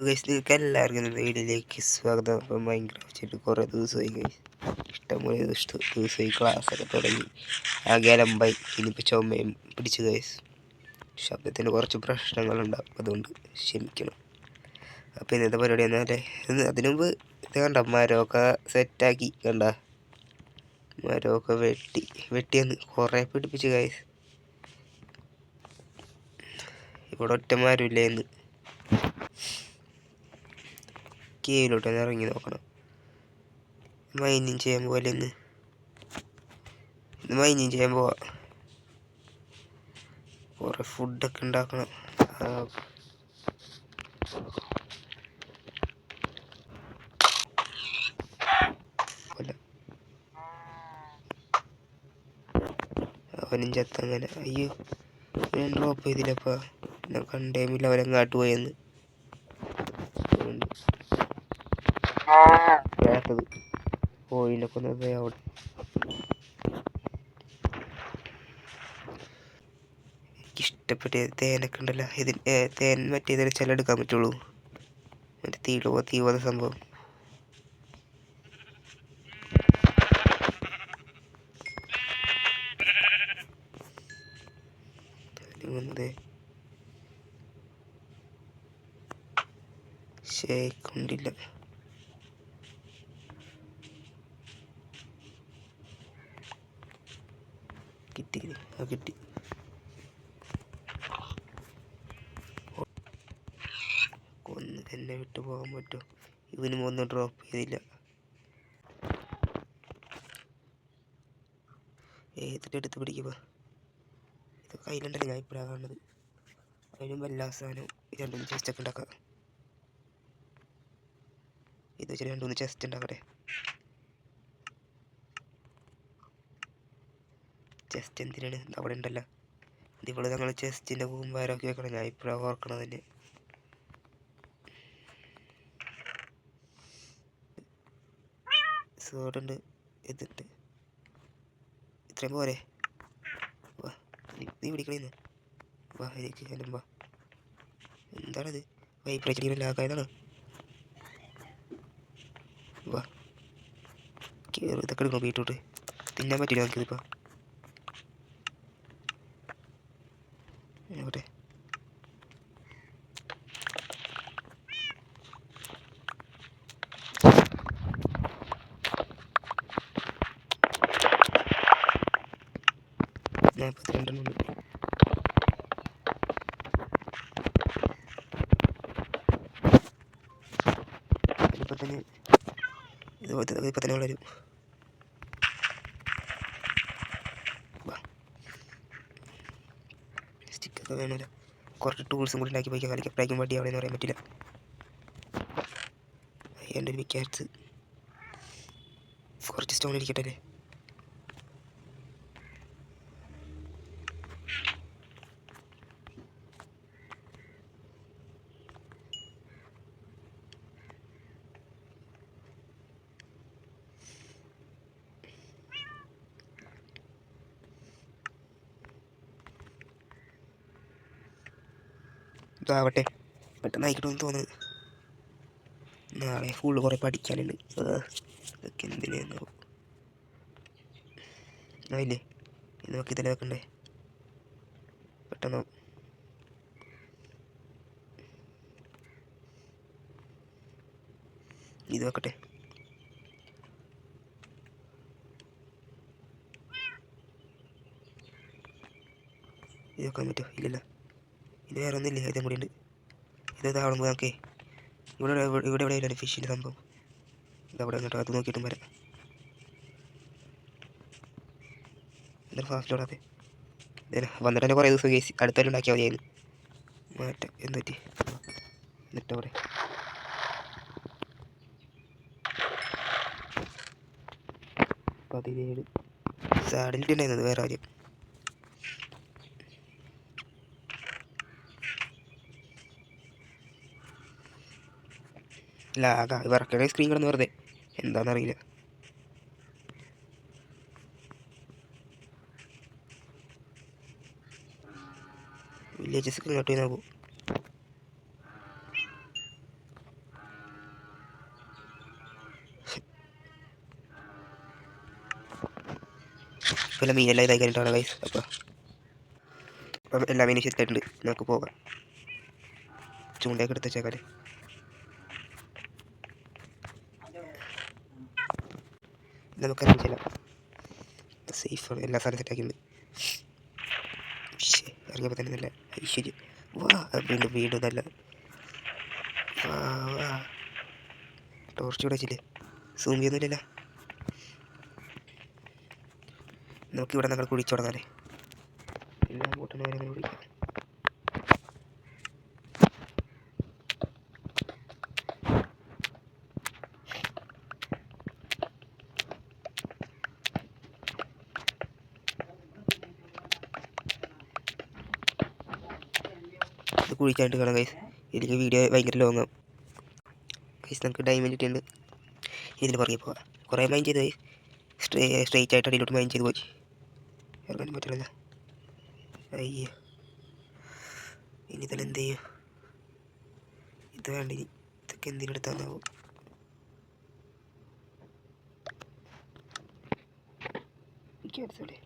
Guys, നിങ്ങൾക്ക് എല്ലാവർക്കും ഇന്നത്തെ വീഡിയോയിലേക്ക് സ്വാഗതം. അപ്പം മൈൻക്രാഫ്റ്റ് കുറേ ദിവസമായി ഗൈസ്, ഇഷ്ടംപോലെ ദിവസമായി ക്ലാസ്സൊക്കെ തുടങ്ങി ആകെ അലമ്പായി. ഇനിയിപ്പോൾ ചുമയും പിടിച്ച് ഗൈസ്, ശബ്ദത്തിന് കുറച്ച് പ്രശ്നങ്ങളുണ്ടാവും, അതുകൊണ്ട് ക്ഷമിക്കണം. അപ്പോൾ ഇന്നത്തെ പരിപാടി എന്നാലേ അതിനു മുമ്പ് ഇത് കണ്ട മരമൊക്കെ സെറ്റാക്കി കണ്ട മരമൊക്കെ വെട്ടിയെന്ന് കുറേ പിടിപ്പിച്ച് ഗൈസ്. ഇവിടെ ഒറ്റ മരമില്ലേന്ന് കേവിലോട്ട് ഇറങ്ങി നോക്കണം. മൈനിങ് ചെയ്യാൻ പോലെ ഇന്ന് മൈനിങ് ചെയ്യാൻ പോവാ. കുറെ ഫുഡൊക്കെ ഉണ്ടാക്കണം. അവനും ചത്തങ്ങനെ. അയ്യോ, ഞാൻ ഡ്രോപ്പ് ചെയ്തില്ലപ്പാ, ഞാൻ കണ്ടേമില്ല അവനെങ്ങാട്ട് പോയെന്ന്. കേട്ടത് കോഴിനെ കൊന്നത് അവിടെ. എനിക്കിഷ്ടപ്പെട്ട തേനൊക്കെ ഉണ്ടല്ലോ, തേൻ മറ്റേതിൽ ചിലെടുക്കാൻ പറ്റുള്ളൂ, മറ്റേ തീ പോകുന്ന സംഭവം. വന്നത് ശേഖുണ്ടില്ല. കിട്ടി കിട്ടി. കൊന്ന് എന്നെ വിട്ടു പോകാൻ പറ്റുമോ? ഇവനും ഒന്നും ഡ്രോപ്പ് ചെയ്തില്ല. ഏതിൻ്റെ അടുത്ത് പിടിക്കുക? ഇത് കയ്യിലുണ്ടല്ലോ, ഞാൻ ഇപ്പോഴാണ് കാണുന്നത്. അതിനും എല്ലാ സാധനവും രണ്ടുമൂന്ന് ചെസ്റ്റൊക്കെ ഉണ്ടാക്കാം. ഇത് വെച്ചാൽ രണ്ടുമൂന്ന് ചെസ്റ്റ് ഉണ്ടാക്കട്ടെ. ചെസ്റ്റ് എന്തിനാണ്? അവിടെ ഉണ്ടല്ലോ, ഇതിവിടെ ഞങ്ങൾ ചെസ്റ്റിൻ്റെ കൂമ്പാരമൊക്കെ വെക്കണം. ഞാൻ ഇപ്പോഴാണ് ഓർക്കണത് തന്നെ. സോഡുണ്ട്, ഇതുണ്ട്, ഇത്രയും പോരെ? വാ, നീ പിടിക്കണേന്ന് വാ, എനിക്ക് ഞാനും വാ. എന്താണിത്? വൈബ്രേഷൻ ലാഗായതാണ്. വാ, കയറി. ഇതൊക്കെ എടുക്കണം. ബീട്രൂട്ട് തിന്നാൻ പറ്റില്ല നമുക്കിതിപ്പോൾ. ആവട്ടെ. ഞാൻ 42 ഉണ്ട്. ഇപ്പം തന്നെ ഇപ്പം തന്നെ വളരും. സ്റ്റിക്കൊക്കെ വേണമല്ലോ. കുറച്ച് ടൂൾസും കൂടി ഉണ്ടാക്കി പോയിക്കാൻ കളിക്കപ്പോഴേക്കും വണ്ടി അവിടെ പറയാൻ പറ്റില്ല. എൻ്റെ ഒരു വിക്കാറ്റ്സ്, കുറച്ച് സ്റ്റോൺ ഇരിക്കട്ടെ അല്ലേ. ഇതാവട്ടെ, പെട്ടെന്ന് ആയിക്കിട്ടുമെന്ന് തോന്നുന്നത്. നാളെ ഫുള്ള് കുറേ പഠിക്കാനുണ്ട്. ഇതൊക്കെ എന്തിനായിരുന്നു ആയില്ലേ? ഇത് നോക്കി തന്നെ വെക്കണ്ടേ പെട്ടെന്ന്. ഇത് വെക്കട്ടെ. ഇത് വെക്കാൻ പറ്റുമോ? ഇല്ലല്ലോ. ഇത് വേറെ ഒന്നുമില്ലേ? ഇതും കൂടി ഉണ്ട്. ഇതാവുമ്പോൾ നമുക്ക് ഇവിടെ എവിടെയാണ് ഫിഷിൻ്റെ സംഭവം? ഇതവിടെ കേട്ടോ, അത് നോക്കിയിട്ടും വരാം. എന്തായാലും ഫാസ്റ്റിലോടാതെ വന്നിട്ട് തന്നെ കുറേ ദിവസം കേസ് അടുത്താലും ഉണ്ടാക്കിയാൽ മതിയായിരുന്നു. മാറ്റം എന്ത് പറ്റി? എന്നിട്ടവിടെ 17 സാഡിലിട്ടുണ്ടായിരുന്നത് വേറെ കാര്യം. ലാഗാ വർക്കണ സ്ക്രീൻ കിടന്ന് വെറുതെ എന്താണെന്നറിയില്ല. വില്ലേജസ് ഇങ്ങോട്ട് നോക്കൂ. ഇപ്പോൾ മീനെല്ലാം ഇതായി കഴിഞ്ഞിട്ടാണ് ഗൈസ്. അപ്പം എല്ലാ മീനും ശരിയായിട്ടുണ്ട്. നമുക്ക് പോകാം. ചൂണ്ടയൊക്കെ എടുത്ത് വെച്ചേക്കാല്. നമുക്ക് അറിയിച്ചില്ല. സേഫാണ്, എല്ലാ സാധനം സെറ്റാക്കിയിട്ടുണ്ട്. ഇറങ്ങിയപ്പോൾ തന്നെ നല്ല ഐശ്വര്യം. വാ വീണ്ടും വീണ്ടും നല്ല വാ. ടോർച്ച് ഇവിടെ വെച്ചില്ലേ, സൂം ചെയ്യുന്നില്ലല്ലോ. നമുക്കിവിടെ നമ്മൾ കുഴിച്ചു തുടങ്ങാല്ലേ. എല്ലാം കൂട്ടണ വരെ കുഴിക്കാം. ഇത് കുഴിക്കാനായിട്ട് കാണാം ഗൈസ്. എനിക്ക് വീഡിയോ ഭയങ്കര ലോങ് ആവും ഗൈസ്. നമുക്ക് ഡയമണ്ട് കിട്ടിയിട്ടുണ്ട്. ഇതിൽ പുറകെ പോകാം. കുറേ മൈൻ ചെയ്ത് ഗൈസ്. സ്ട്രെയിറ്റ് ആയിട്ട് അടിയിലോട്ട് മൈൻ ചെയ്ത് പോയി. ഇറങ്ങാൻ പറ്റില്ല. അയ്യോ, ഇനി തന്നെ എന്ത് ചെയ്യും? ഇത് വേണ്ട. ഇനി ഇതൊക്കെ എന്തിനെടുത്താന്നാവും. എനിക്ക് മനസ്സിലെ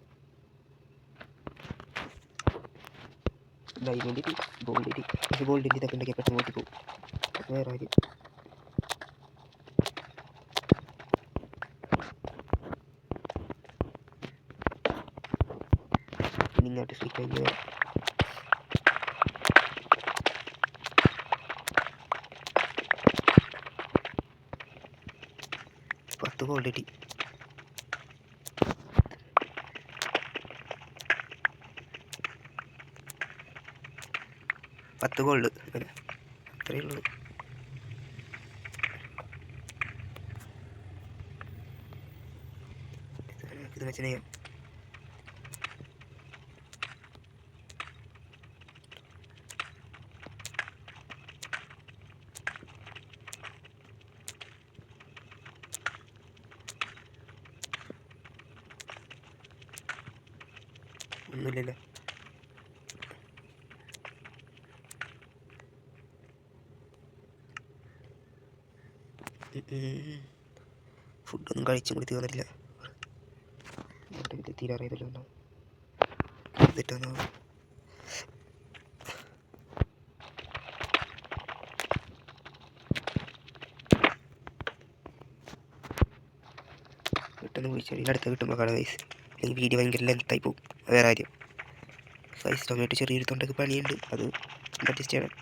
ഡയമണ്ട് ഗോൾഡ് പക്ഷേ ഗോൾഡിൻ്റെ ഇതൊക്കെ ഉണ്ടെങ്കിൽ പെട്ടെന്ന് ഓട്ടി പോകും. വേറെ കാര്യം. ഇങ്ങോട്ട് സ്ട്രീറ്റ് കഴിഞ്ഞ് 10 ഗോൾഡ് കിട്ടി. 10 ഗോൾഡ് അത്രയേ ഉള്ളൂ. ഇത് വെച്ച് ചെയ്യാം. ഒന്നുമില്ലല്ലോ. ഫുഡൊന്നും കഴിച്ചും കൂടി തീർന്നിട്ടില്ല. തീരാറിയതല്ലോ എന്നിട്ടാണോ പെട്ടെന്ന് കുഴിച്ചാൽ അടുത്ത് കിട്ടുമ്പോൾ കാണാം ഗൈസ്. അല്ലെങ്കിൽ വീഡിയോ ഭയങ്കര ലെങ്തായി പോകും. വേറെ കാര്യം. സൈസ് ടൊമാറ്റോ ചെറിയൊരു തൊണ്ടൊക്കെ പണിയുണ്ട്, അത് അഡ്ജസ്റ്റ് ചെയ്യണം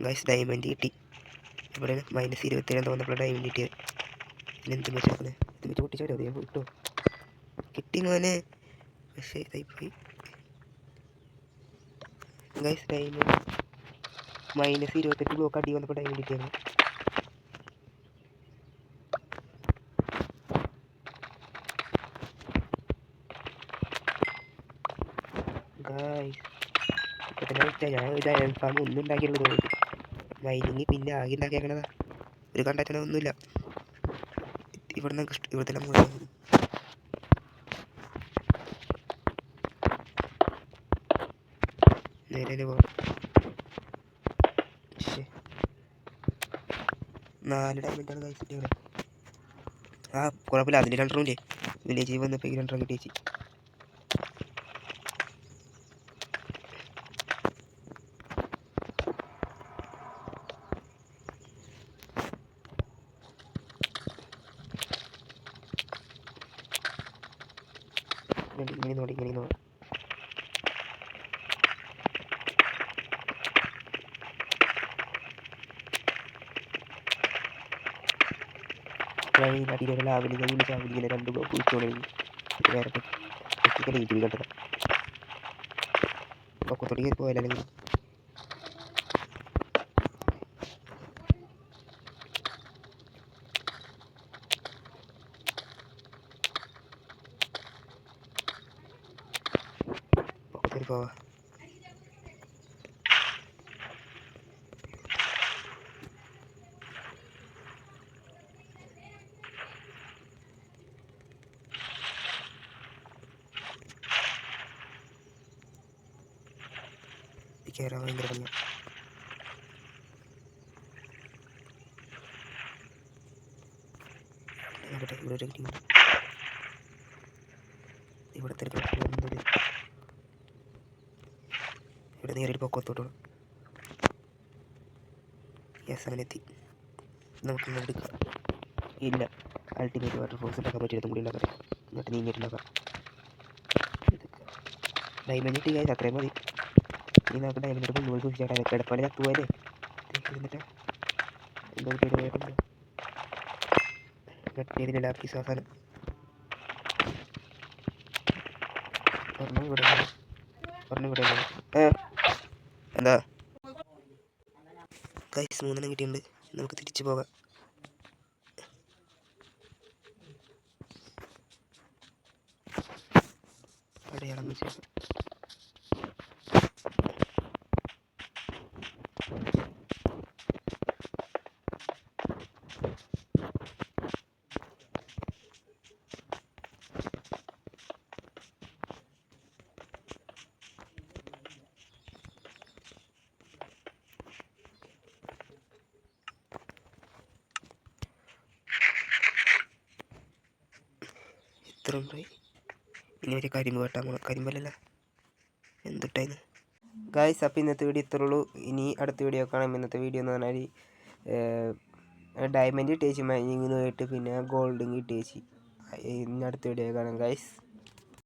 ഗൈസ്. ഡയമണ്ട് കിട്ടി. ഇവിടെ -27 തോന്നപ്പോൾ ഡയമണ്ട് കിട്ടിയത്. ഇതിനെന്ത് വെച്ചാൽ ഇത് വെച്ച് പൊട്ടിച്ചാലോ? അത് ഞാൻ കിട്ടോ? കിട്ടി മോനെ. പക്ഷേ ഇതായിപ്പോയി ഗൈസ്. ഡയമണ്ട് -28 ബ്ലോക്ക് അടി വന്നപ്പോൾ ഡയമണ്ട് കിട്ടിയാണ്. ഗൈസ് ഇപ്പം തന്നെ വെച്ചാൽ ഞാൻ ഒരു അയൺ ഫാം ഒന്നും ഉണ്ടാക്കിയുള്ളൂ തോന്നുന്നു. മൈനിങ് പിന്നെ ആകെ ഉണ്ടാക്കിയേക്കണതാ. ഒരു കണ്ടാറ്റണ ഒന്നുമില്ല. ഇവിടുന്ന് ഇവിടുത്തെ മുഴുവൻ നേരെ പോകാം. 4 ഡയമണ്ടാണ് ഗൈസ് കിട്ടിയത്. ആ കുഴപ്പമില്ല, അതിൽ 2 ഇല്ലേ വില്ലേജിൽ വന്നപ്പോൾ 2 കിട്ടി. ഇങ്ങനെ നോടി അടിയിലുള്ള ലാവിൽ ഞാൻ ഇങ്ങനെ 2 ബ്ലോക്ക് കുഴിച്ചോളി. വേറെ ടെക്നിക്കൽ രീതി കണ്ടത് പൊക്കത്തോട്ട് കയറി പോയാലെങ്കിൽ പൊക്കത്തോട്ട് പോവാ. കയറാൻ ഭയങ്കര പണിയാണ്. ഇവിടെ ഒരു ഇവിടുത്തെ എന്തൊരു ഇവിടെ നേരിട്ട് പൊക്കത്തോട്ട് യെസ് അങ്ങനെ എത്തി. നമുക്ക് ഇങ്ങനെ എടുക്കാം. ഇല്ല, അൾട്ടിമേറ്റ് വാട്ടർഫോൾസ് ഉണ്ടാക്കാൻ പറ്റില്ല, കൂടി ഉണ്ടാക്കാം. എന്നിട്ട് നീങ്ങിയിട്ടുണ്ടാക്കാം. ഡയമണ്ട് കിട്ടി ഗൈസ്, അത്രയും മതി. ഇനി നമുക്ക് ഡയമണ്ട് മുന്നോട്ട് സൂക്ഷിച്ചാൽ കിടപ്പാട് ചത്തുപോയല്ലേ. എന്നിട്ട് എന്തോ കിട്ടിയിട്ട് കട്ടിയതിലില്ല പീസ് അവസാനം ഇവിടെ എന്താ ഗൈസ് 3 കിട്ടിയിട്ടുണ്ട്. നമുക്ക് തിരിച്ചു പോകാം. അടയാളം വെച്ച് ഇത്രയും ഇനി ഒരു കരിമ്പ് വെട്ടാൻ പോകണം. കരിമ്പല്ലല്ല എന്തിട്ടായിരുന്നു ഗായ്സ്. അപ്പോൾ ഇന്നത്തെ വീഡിയോ ഇത്രേ ഉള്ളൂ. ഇനി അടുത്ത വീഡിയോ കാണാം. ഇന്നത്തെ വീഡിയോ എന്ന് പറഞ്ഞാൽ ഡയമണ്ട് കിട്ടിയേച്ച് മൈനിങ്ങിന് പോയിട്ട് പിന്നെ ഗോൾഡും കിട്ടിയേച്ച്. ഇനി അടുത്ത വീഡിയോ കാണാം ഗായ്സ്.